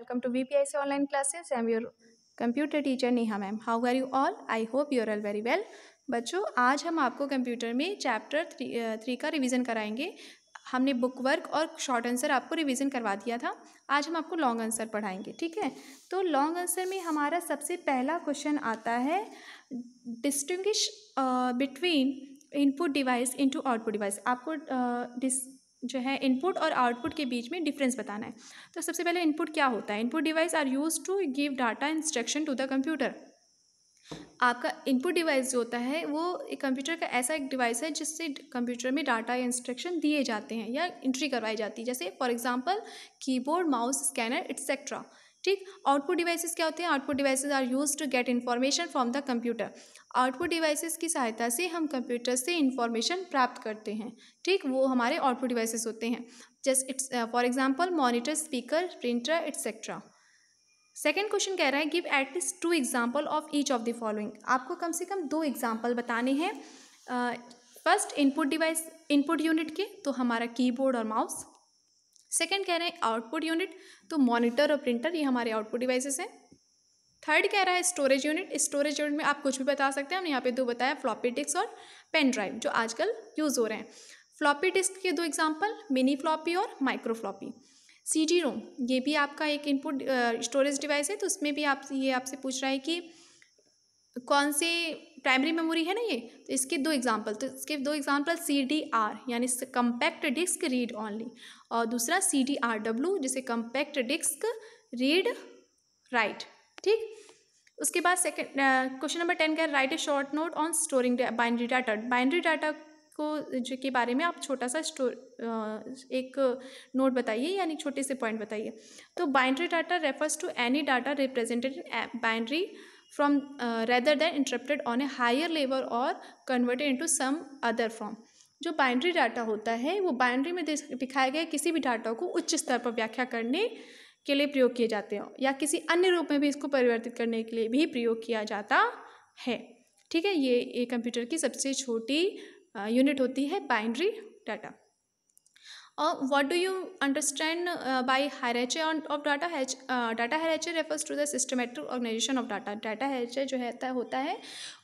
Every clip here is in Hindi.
welcome to VPIC online classes. I am your computer teacher Neha ma'am. How are you all? I hope you are all very well. बच्चों, आज हम आपको कंप्यूटर में चैप्टर 3 का रिवीजन कराएंगे. हमने बुक वर्क और शॉर्ट आंसर आपको रिवीजन करवा दिया था. आज हम आपको लॉन्ग आंसर पढ़ाएंगे. ठीक है, तो लॉन्ग आंसर में हमारा सबसे पहला क्वेश्चन आता है, distinguish between input device into output device. आपको जो है इनपुट और आउटपुट के बीच में डिफरेंस बताना है. तो सबसे पहले इनपुट क्या होता है. Input device are used to give data instruction to the computer. आपका इनपुट डिवाइस जो होता है वो एक कंप्यूटर का ऐसा एक डिवाइस है जिससे कंप्यूटर में डाटा या इंस्ट्रक्शन दिए जाते हैं या एंट्री करवाई जाती है. जैसे for example keyboard, mouse, scanner etcetera. ठीक. आउटपुट डिवाइसेस क्या होते हैं. Output devices are used to get information from the computer. Output devices की सहायता से हम कंप्यूटर से इंफॉर्मेशन प्राप्त करते हैं. ठीक, वो हमारे आउटपुट डिवाइसेस होते हैं. Just it's for example monitor, speaker, printer etcetera. Second question कह रहा है, give at least 2 example of each of the following. आपको कम से कम 2 एग्जाम्पल बताने हैं. First input device, input unit के, तो हमारा कीबोर्ड और माउस. सेकेंड कह रहे हैं आउटपुट यूनिट, तो मॉनिटर और प्रिंटर, ये हमारे आउटपुट डिवाइसेस हैं. थर्ड कह रहा है स्टोरेज यूनिट. स्टोरेज यूनिट में आप कुछ भी बता सकते हैं. हमने यहाँ पे 2 बताया, फ्लॉपी डिस्क और पेन ड्राइव, जो आजकल यूज़ हो रहे हैं. फ्लॉपी डिस्क के 2 एग्जाम्पल, मिनी फ्लॉपी और माइक्रो फ्लॉपी. CD रोम, ये भी आपका एक इनपुट स्टोरेज डिवाइस है. तो उसमें भी ये आपसे पूछ रहा है कि कौन से प्राइमरी मेमोरी है ना ये. तो इसके 2 एग्जाम्पल, तो इसके 2 एग्जाम्पल CDR यानी कंपैक्ट डिस्क रीड ओनली, और दूसरा CDRW जिसे कंपैक्ट डिस्क रीड राइट. ठीक. उसके बाद सेकंड क्वेश्चन नंबर 10 का right A short note on storing binary data. Binary data को जो के बारे में आप छोटा सा एक नोट बताइए, यानी छोटे से पॉइंट बताइए. तो binary data refers to any data represented in binary from rather than interrupted on a higher level और converted into some other form. जो बाइनरी डाटा होता है वो बाइनरी में दिखाए गए किसी भी डाटा को उच्च स्तर पर व्याख्या करने के लिए प्रयोग किए जाते हैं, या किसी अन्य रूप में भी इसको परिवर्तित करने के लिए भी प्रयोग किया जाता है. ठीक है, ये कंप्यूटर की सबसे छोटी यूनिट होती है बाइनरी डाटा. और what do you understand by hierarchy of data. Data hierarchy refers to the systematic organisation of data. Data hierarchy जो होता है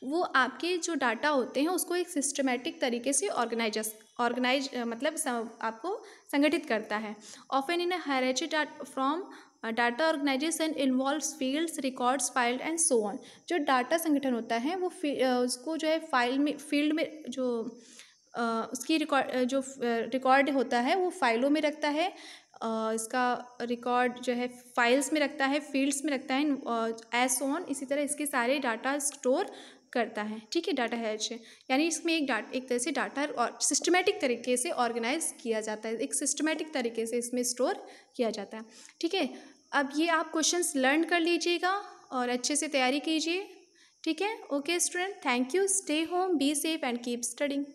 वो आपके जो डाटा होते हैं उसको एक सिस्टमेटिक तरीके से ऑर्गेनाइज मतलब आपको संगठित करता है. Often in hierarchy from data organisation involves fields, records, file and so on. जो डाटा संगठन होता है वो उसको जो है फील्ड में जो उसकी रिकॉर्ड होता है वो फाइलों में रखता है. इसका रिकॉर्ड जो है फाइल्स में रखता है, फील्ड्स में रखता है, एज सो ऑन. इसी तरह इसके सारे डाटा स्टोर करता है. ठीक है, डाटा है यानी इसमें एक तरह से डाटा और सिस्टमेटिक तरीके से ऑर्गेनाइज किया जाता है, एक सिस्टमेटिक तरीके से इसमें स्टोर किया जाता है. ठीक है, अब ये आप क्वेश्चंस लर्न कर लीजिएगा और अच्छे से तैयारी कीजिए. ठीक है, okay student, thank you. Stay home, be safe and keep studying.